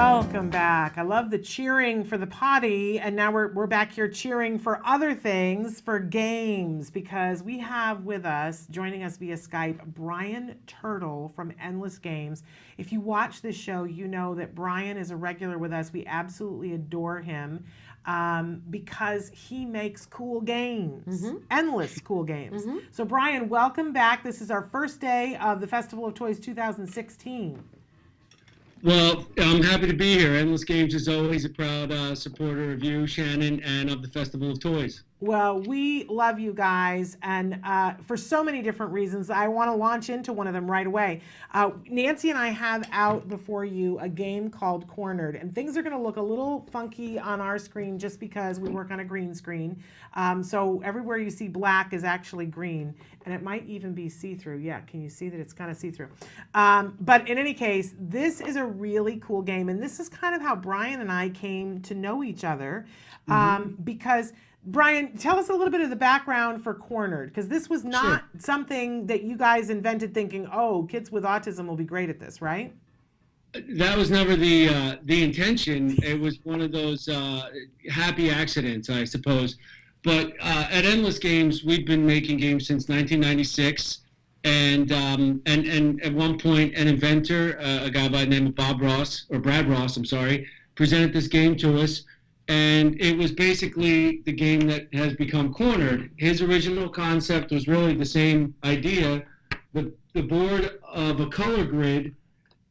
Welcome back. I love the cheering for the potty, and now we're back here cheering for other things, for games, because we have with us, joining us via Skype, Brian Turtle from Endless Games. If you watch this show, you know that Brian is a regular with us. We absolutely adore him because he makes cool games, endless cool games. So Brian, welcome back. This is our first day of the Festival of Toys 2016. Well, I'm happy to be here. Endless Games is always a proud supporter of you, Shannon, and of the Festival of Toys. Well, we love you guys, and for so many different reasons. I want to launch into one of them right away. Nancy and I have out before you a game called Cornered, and things are going to look a little funky on our screen just because we work on a green screen. So everywhere you see black is actually green, and it might even be see-through. Yeah, can you see that it's kind of see-through? But in any case, this is a really cool game, and this is kind of how Brian and I came to know each other because Brian, tell us a little bit of the background for Cornered, because this was not something that you guys invented thinking, oh, kids with autism will be great at this, right? That was never the intention. It was one of those happy accidents, I suppose. But at Endless Games, we've been making games since 1996. And at one point, an inventor, a guy by the name of Brad Ross, presented this game to us. And it was basically the game that has become Cornered. His original concept was really the same idea, the board of a color grid,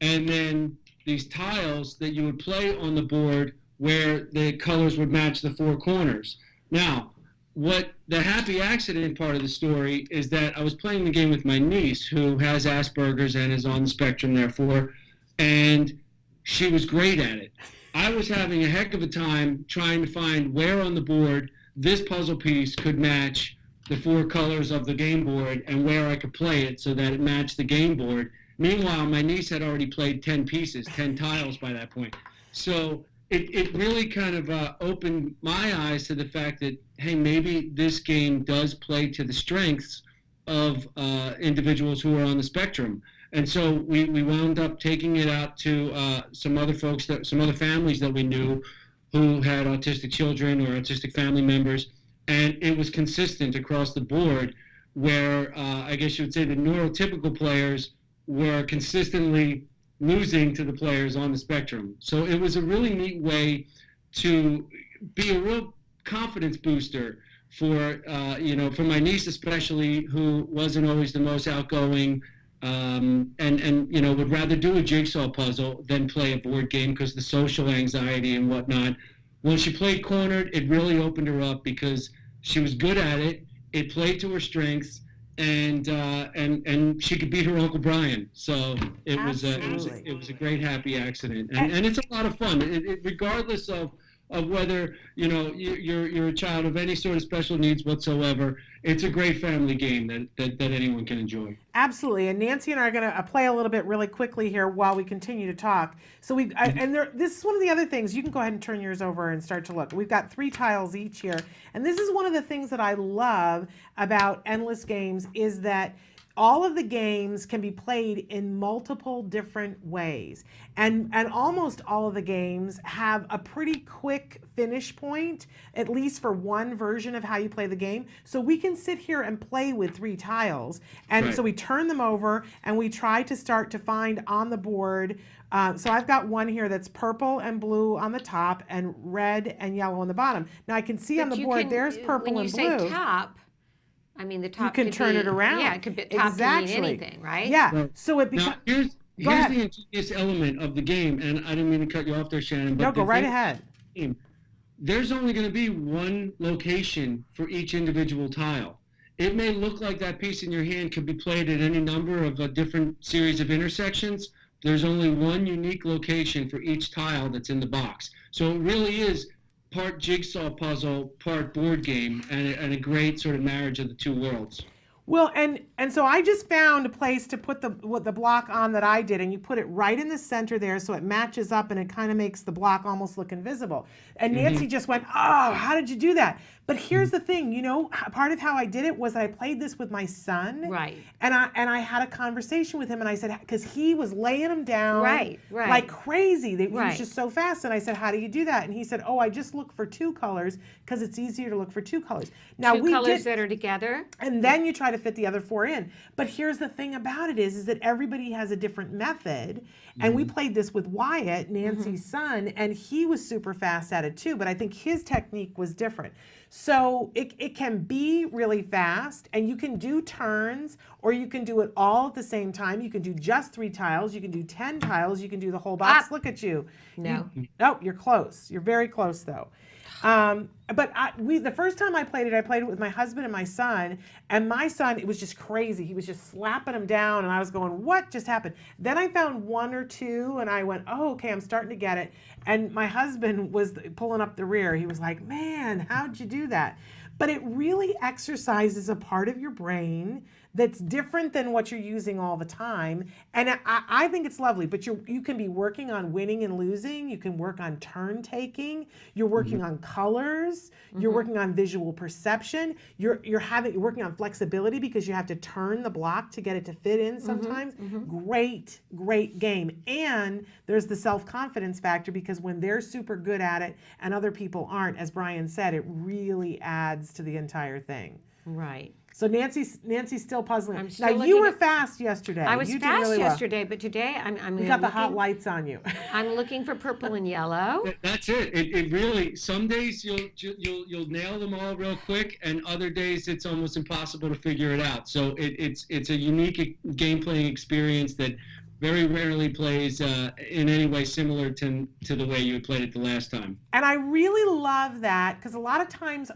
and then these tiles that you would play on the board where the colors would match the four corners. Now, what the happy accident part of the story is that I was playing the game with my niece, who has Asperger's and is on the spectrum, therefore, and she was great at it. I was having a heck of a time trying to find where on the board this puzzle piece could match the four colors of the game board and where I could play it so that it matched the game board. Meanwhile, my niece had already played 10 pieces, 10 tiles by that point. So it really kind of opened my eyes to the fact that, hey, maybe this game does play to the strengths of individuals who are on the spectrum. And so we wound up taking it out to some other families that we knew who had autistic children or autistic family members. And it was consistent across the board where I guess you would say the neurotypical players were consistently losing to the players on the spectrum. So it was a really neat way to be a real confidence booster for my niece especially, who wasn't always the most outgoing, and would rather do a jigsaw puzzle than play a board game because the social anxiety and whatnot. When she played Cornered, it really opened her up because she was good at it. It played to her strengths, and she could beat her Uncle Brian. So it was a great happy accident, and it's a lot of fun. Regardless of whether you're a child of any sort of special needs whatsoever, it's a great family game that anyone can enjoy. Absolutely, and Nancy and I are going to play a little bit really quickly here while we continue to talk. So this is one of the other things. You can go ahead and turn yours over and start to look. We've got 3 tiles each here, and this is one of the things that I love about Endless Games is that all of the games can be played in multiple different ways. And almost all of the games have a pretty quick finish point, at least for one version of how you play the game. So we can sit here and play with 3 tiles. And so we turn them over and we try to start to find on the board. So I've got one here that's purple and blue on the top and red and yellow on the bottom. Now I can see on the board there's purple and blue. When you say top, I mean, the top you can turn it around. Yeah, it could be top can mean anything, right? Yeah. Right. So it becomes. Here's the ingenious element of the game, and I didn't mean to cut you off there, Shannon. But no, go right ahead. There's only going to be one location for each individual tile. It may look like that piece in your hand could be played at any number of a different series of intersections. There's only one unique location for each tile that's in the box. So it really is part jigsaw puzzle, part board game, and a great sort of marriage of the two worlds. Well, and so I just found a place to put the block on that I did, and you put it right in the center there so it matches up and it kind of makes the block almost look invisible. And Nancy just went, oh, how did you do that? But here's the thing, part of how I did it was I played this with my son. Right. And I had a conversation with him, and I said, because he was laying them down Right. like crazy. He was Right. just so fast. And I said, how do you do that? And he said, oh, I just look for two colors because it's easier to look for two colors. Now Two colors that are together. and then you try to fit the other four in. But here's the thing about it is that everybody has a different method. And we played this with Wyatt, Nancy's son, and he was super fast at it too. But I think his technique was different. So it can be really fast, and you can do turns, or you can do it all at the same time. You can do just 3 tiles. You can do 10 tiles. You can do the whole box. Look at you. No. You're close. You're very close, though. But the first time I played it with my husband and my son, and my son, it was just crazy. He was just slapping them down, and I was going, what just happened? Then I found 1 or 2, and I went, oh, okay, I'm starting to get it. And my husband was pulling up the rear. He was like, man, how'd you do that? But it really exercises a part of your brain that's different than what you're using all the time. And I think it's lovely, but you can be working on winning and losing. You can work on turn taking. You're working on colors. You're working on visual perception. You're working on flexibility because you have to turn the block to get it to fit in sometimes. Great game. And there's the self-confidence factor because when they're super good at it and other people aren't, as Brian said, it really adds to the entire thing. Right. So Nancy's still puzzling. I'm still Now you were at- fast yesterday. I was You did fast really well. yesterday, but today I'm You got the hot lights on you. I'm looking for purple and yellow. That's it. It really, some days you'll nail them all real quick, and other days it's almost impossible to figure it out. So it's a unique game playing experience that very rarely plays in any way similar to the way you had played it the last time. And I really love that because a lot of times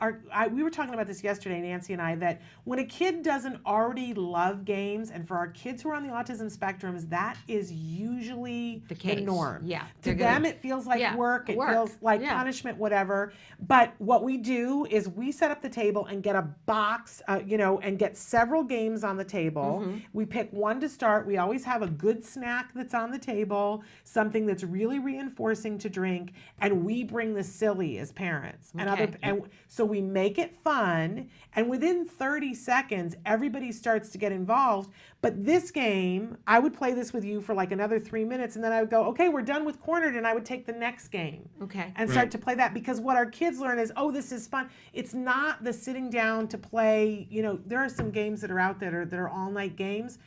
we were talking about this yesterday, Nancy and I, that when a kid doesn't already love games, and for our kids who are on the autism spectrums, that is usually the norm. Yeah. To them, it feels like work. It feels like punishment, whatever. But what we do is we set up the table and get a box, and get several games on the table. We pick one to start. We always have a good snack that's on the table, something that's really reinforcing to drink, and we bring the silly as parents. And so we make it fun, and within 30 seconds, everybody starts to get involved. But this game, I would play this with you for like another 3 minutes, and then I would go, okay, we're done with Cornered, and I would take the next game. Okay. And start to play that, because what our kids learn is, oh, this is fun. It's not the sitting down to play, there are some games that are out there that are all-night games.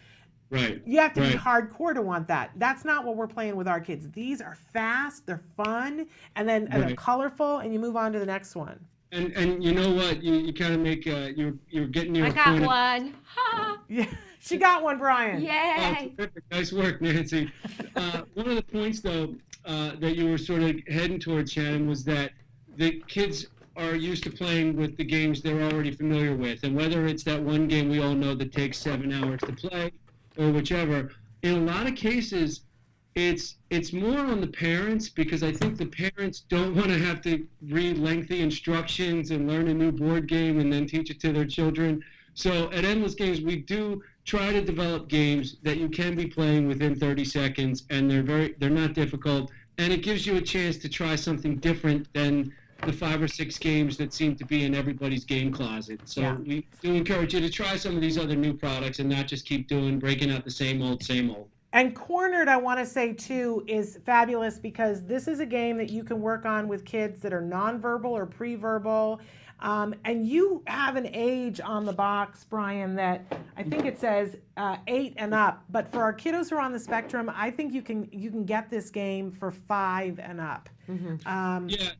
Right. You have to be hardcore to want that. That's not what we're playing with our kids. These are fast, they're fun, and then they're colorful, and you move on to the next one. And you know what? You kind of make you're getting your. I got one. Ha! Yeah, she got one, Brian. Yay! Terrific. Nice work, Nancy. One of the points, though, that you were sort of heading towards, Shannon, was that the kids are used to playing with the games they're already familiar with, and whether it's that one game we all know that takes 7 hours to play, or whichever, in a lot of cases, it's more on the parents, because I think the parents don't want to have to read lengthy instructions and learn a new board game and then teach it to their children. So at Endless Games, we do try to develop games that you can be playing within 30 seconds, and they're not difficult, and it gives you a chance to try something different than the 5 or 6 games that seem to be in everybody's game closet. So we do encourage you to try some of these other new products and not just keep breaking out the same old. And Cornered, I want to say too, is fabulous because this is a game that you can work on with kids that are nonverbal or pre-verbal. And you have an age on the box, Brian, that I think it says 8 and up. But for our kiddos who are on the spectrum, I think you can get this game for 5 and up.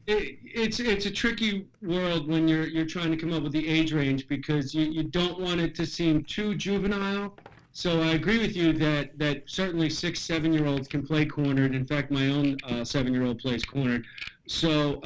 It's a tricky world when you're trying to come up with the age range, because you don't want it to seem too juvenile. So I agree with you that certainly 6, 7-year-olds can play Cornered. In fact, my own 7-year-old plays Cornered. So,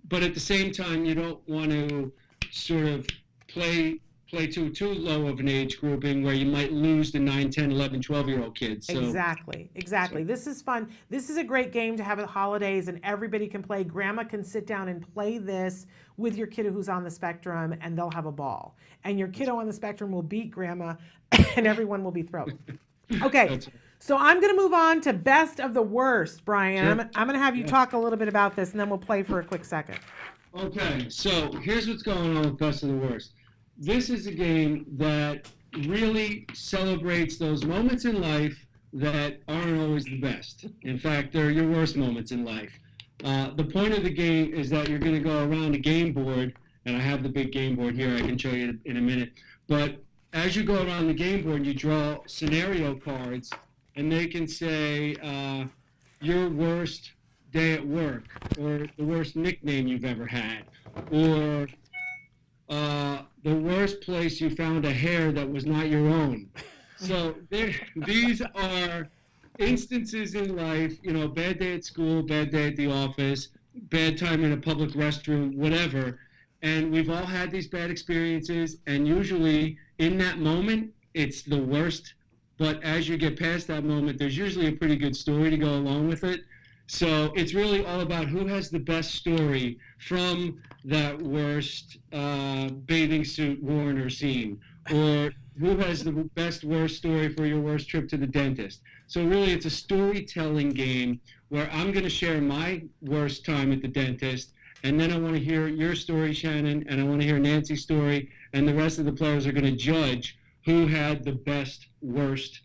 but at the same time, you don't want to sort of play too low of an age grouping where you might lose the 9, 10, 11, 12-year-old kids. So, Exactly. This is fun. This is a great game to have at holidays, and everybody can play. Grandma can sit down and play this with your kiddo who's on the spectrum, and they'll have a ball. And your kiddo on the spectrum will beat Grandma, and everyone will be thrilled. Okay, so I'm going to move on to best of the worst, Brian. Sure. I'm going to have you talk a little bit about this, and then we'll play for a quick second. Okay, so here's what's going on with Best of the Worst. This is a game that really celebrates those moments in life that aren't always the best. In fact, they're your worst moments in life. The point of the game is that you're going to go around a game board, and I have the big game board here. I can show you in a minute. But as you go around the game board, you draw scenario cards, and they can say your worst day at work, or the worst nickname you've ever had, or the worst place you found a hair that was not your own. So these are instances in life, bad day at school, bad day at the office, bad time in a public restroom, whatever. And we've all had these bad experiences, and usually in that moment, it's the worst. But as you get past that moment, there's usually a pretty good story to go along with it. So it's really all about who has the best story from that worst bathing suit worn or seen, or who has the best worst story for your worst trip to the dentist. So really, it's a storytelling game where I'm going to share my worst time at the dentist, and then I want to hear your story, Shannon, and I want to hear Nancy's story, and the rest of the players are going to judge who had the best worst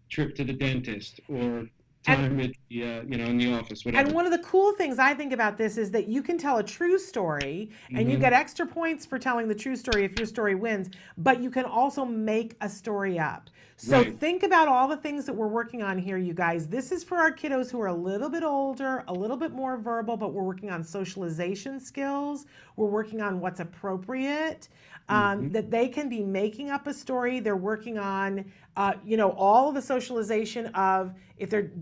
trip to the dentist or time at the, in the office, whatever. And one of the cool things I think about this is that you can tell a true story, and you get extra points for telling the true story if your story wins, but you can also make a story up. So Right. think about all the things that we're working on here, you guys. This is for our kiddos who are a little bit older, a little bit more verbal, but we're working on socialization skills. We're working on what's appropriate, that they can be making up a story. They're working on, all of the socialization of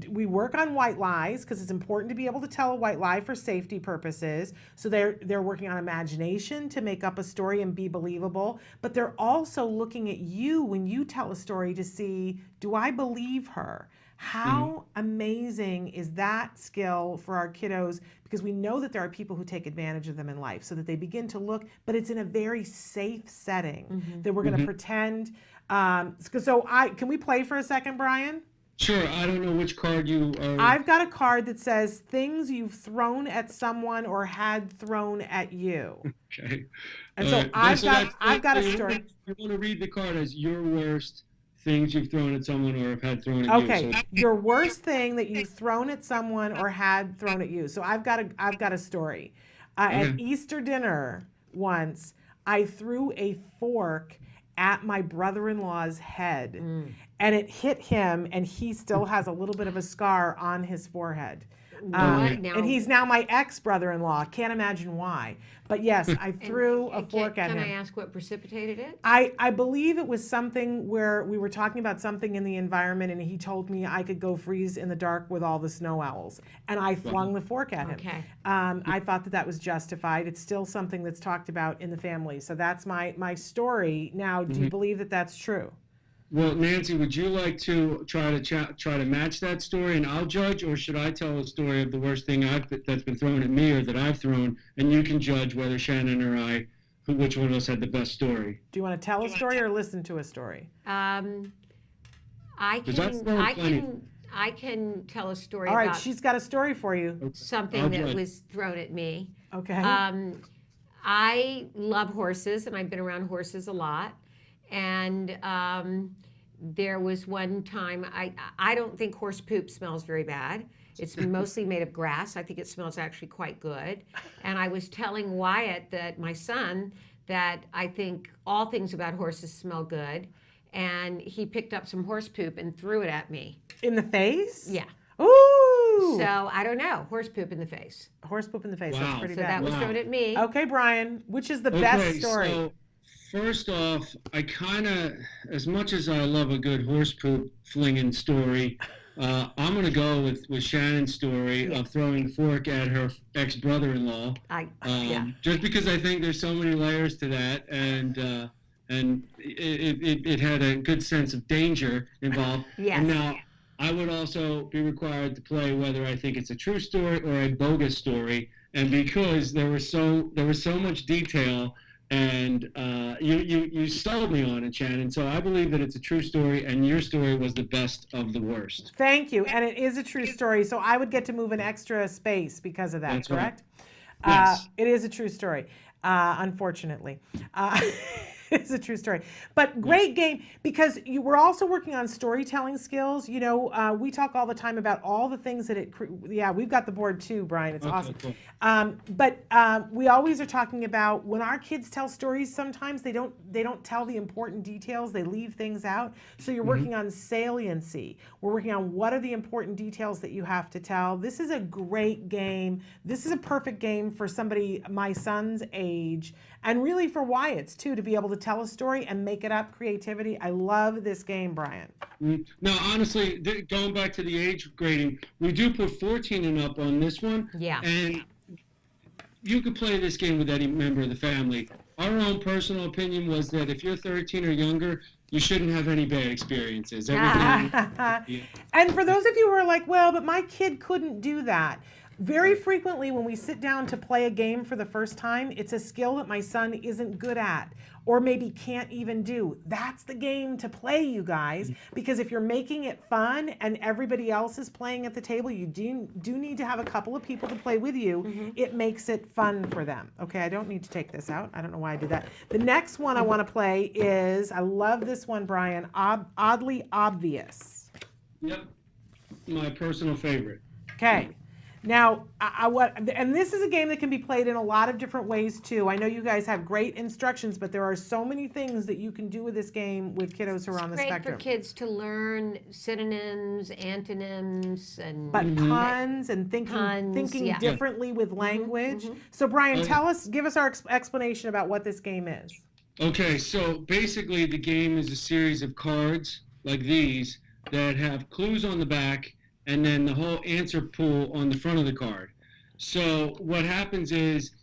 we work on white lies because it's important to be able to tell a white lie for safety purposes. So they're working on imagination to make up a story and be believable. But they're also looking at you when you tell a story to see, do I believe her? How amazing is that skill for our kiddos? Because we know that there are people who take advantage of them in life, so that they begin to look, but it's in a very safe setting that we're going to pretend. Can we play for a second, Brian? Sure. I don't know which card you are. I've got a card that says things you've thrown at someone or had thrown at you. Okay. And so I've got a story. You want to read the card as your worst things you've thrown at someone or have had thrown at you. Okay, So, your worst thing that you've thrown at someone or had thrown at you. So I've got a story. At Easter dinner once, I threw a fork at my brother-in-law's head, and it hit him, and he still has a little bit of a scar on his forehead. And he's now my ex-brother-in-law. Can't imagine why. But yes, I threw a fork at him. Can I ask what precipitated it? I believe it was something where we were talking about something in the environment, and he told me I could go freeze in the dark with all the snow owls, and I flung the fork at him. Okay. I thought that was justified. It's still something that's talked about in the family. So that's my story. Now, do you believe that that's true? well, Nancy, would you like to try to match that story, and I'll judge, or should I tell a story of the worst thing that's been thrown at me or that I've thrown, and you can judge whether Shannon or I, which one of us had the best story? Do you want to tell a story or listen to a story? I Because I've can, thrown I plenty. can, I can tell a story All right, about she's got a story for you. something I'll that judge. was thrown at me. Okay. I love horses, and I've been around horses a lot. And there was one time, I don't think horse poop smells very bad. It's mostly made of grass. I think it smells actually quite good. And I was telling Wyatt, that my son, that I think all things about horses smell good. And he picked up some horse poop and threw it at me. In the face? Yeah. Ooh. So I don't know, horse poop in the face. Horse poop in the face. Wow. That's pretty So bad. that was Wow. thrown at me. Okay, Brian, which is the best story? So first off, I kind of, as much as I love a good horse poop flinging story, I'm going to go with Shannon's story of throwing the fork at her ex-brother-in-law. Yeah. Just because I think there's so many layers to that, and it had a good sense of danger involved. Yes. And now I would also be required to play whether I think it's a true story or a bogus story, and because there was so much detail, and you sold me on it, Shannon. So I believe that it's a true story, and your story was the best of the worst. Thank you. And it is a true story. So I would get to move an extra space because of that, That's right. correct? Yes. It is a true story, unfortunately. It's a true story. But great game, because you were also working on storytelling skills. You know, we talk all the time about all the things that yeah, we've got the board too, Brian. It's Okay, awesome. cool. But we always are talking about when our kids tell stories, sometimes they don't tell the important details. They leave things out. So you're working on saliency. We're working on what are the important details that you have to tell. This is a great game. This is a perfect game for somebody my son's age, and really for Wyatt's too, to be able to tell a story and make it up. Creativity. I love this game, Brian. No, honestly, going back to the age grading, we do put 14 and up on this one. Yeah. And you could play this game with any member of the family. Our own personal opinion was that if you're 13 or younger, you shouldn't have any bad experiences. Everything. And for those of you who are like, well, but my kid couldn't do that. Very frequently when we sit down to play a game for the first time, it's a skill that my son isn't good at or maybe can't even do. That's the game to play, you guys, because if you're making it fun and everybody else is playing at the table, you do need to have a couple of people to play with you. It makes it fun for them. Okay, I don't need to take this out. I don't know why I did that. The next one I want to play is, I love this one, Brian, Oddly Obvious. Yep. My personal favorite. Okay. Now, and this is a game that can be played in a lot of different ways too. I know you guys have great instructions, but there are so many things that you can do with this game with kiddos who are on the spectrum. Great for kids to learn synonyms, antonyms, and But puns and thinking yeah. differently with language. So, Brian, give us our explanation about what this game is. Okay, so basically the game is a series of cards like these that have clues on the back and then the whole answer pool on the front of the card. So what happens is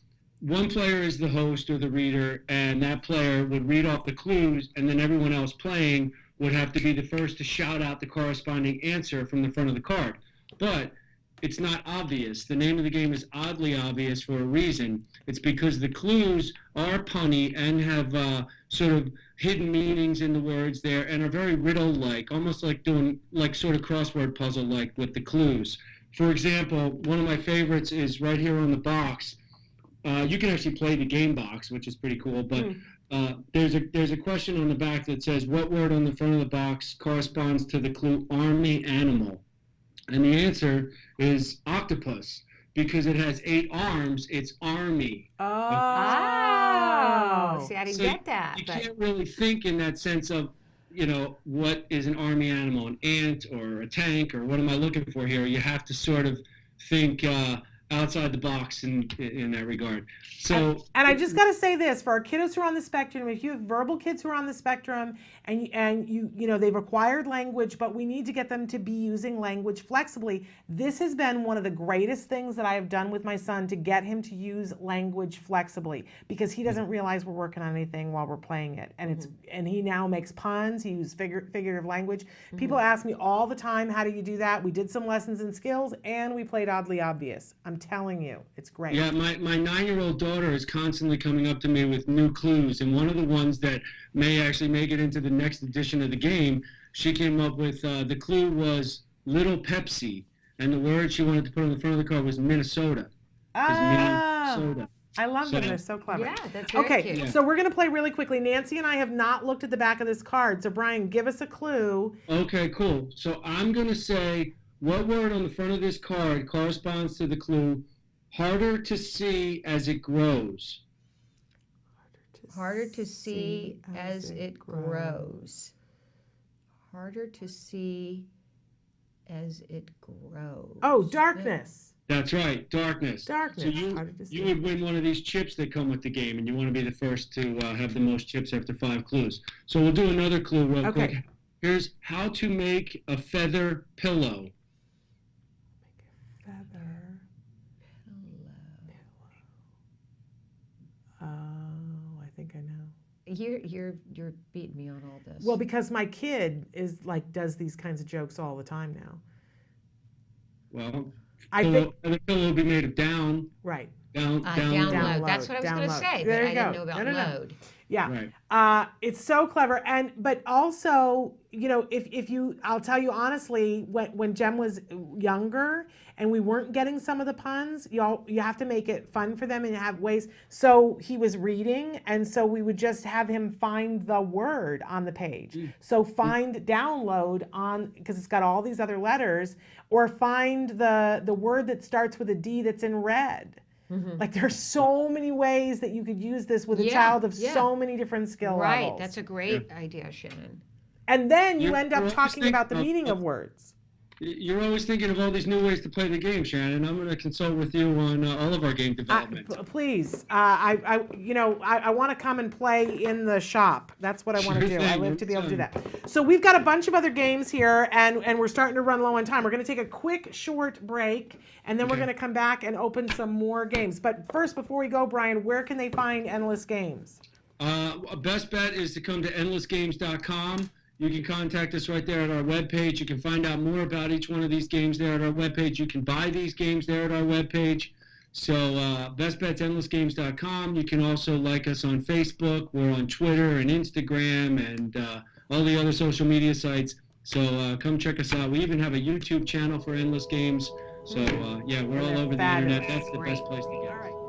one player is the host or the reader, and that player would read off the clues, and then everyone else playing would have to be the first to shout out the corresponding answer from the front of the card. But it's not obvious. The name of the game is Oddly Obvious for a reason. It's because the clues are punny and have sort of hidden meanings in the words there and are very riddle-like, almost like doing like sort of crossword puzzle-like with the clues. For example, one of my favorites is right here on the box. You can actually play the game box, which is pretty cool, but there's a question on the back that says, what word on the front of the box corresponds to the clue army animal? And the answer is octopus, because it has 8 arms. It's army. Oh, see, I didn't get that. You can't really think in that sense of, you know, what is an army animal, an ant or a tank, or what am I looking for here? You have to sort of think outside the box in that regard. So, and I just got to say this, for our kiddos who are on the spectrum, if you have verbal kids who are on the spectrum and you know they've acquired language, but we need to get them to be using language flexibly, this has been one of the greatest things that I have done with my son to get him to use language flexibly, because he doesn't realize we're working on anything while we're playing it, and and he now makes puns. He uses figurative language. People ask me all the time, how do you do that? We did some lessons in skills and we played Oddly Obvious. I'm telling you, it's great. Yeah, my 9-year-old daughter is constantly coming up to me with new clues, and one of the ones that may actually make it into the next edition of the game, she came up with, the clue was Little Pepsi, and the word she wanted to put on the front of the card was Minnesota. Minnesota. I love them. They're so clever. Yeah, that's very cute. So we're going to play really quickly. Nancy and I have not looked at the back of this card. So Brian, give us a clue. Okay, cool. So I'm going to say, what word on the front of this card corresponds to the clue harder to see as it grows? Harder to see as it grows. Harder to see as it grows. Oh, darkness. That's right, darkness. Darkness. So you would win one of these chips that come with the game, and you want to be the first to have the most chips after 5 clues. So we'll do another clue real quick. Here's how to make a feather pillow. I think I know. You're beating me on all this. Well, because my kid is like does these kinds of jokes all the time now. Well, I think the pillow will be made of down. Right. Download. That's what I was going to say. There but you go. I didn't know about load. Yeah. Right. It's so clever. But also, if I'll tell you honestly, when Jem was younger and we weren't getting some of the puns, you have to make it fun for them and have ways. So he was reading, and so we would just have him find the word on the page. So download on, because it's got all these other letters, or find the word that starts with a D that's in red. Like there's so many ways that you could use this with a child of so many different skill levels. Right, that's a great idea, Shannon. And then you end up talking about the meaning of words. You're always thinking of all these new ways to play the game, Shannon. I'm going to consult with you on all of our game development. Please, I want to come and play in the shop. That's what I want to do. I live to be able to do that. So we've got a bunch of other games here, and we're starting to run low on time. We're going to take a quick, short break, and then we're going to come back and open some more games. But first, before we go, Brian, where can they find Endless Games? Best bet is to come to endlessgames.com. You can contact us right there at our webpage. You can find out more about each one of these games there at our webpage. You can buy these games there at our webpage. So best bet's endlessgames.com. You can also like us on Facebook. We're on Twitter and Instagram and all the other social media sites. So come check us out. We even have a YouTube channel for Endless Games. So yeah, we're all over the internet. That's the best place to get. All right.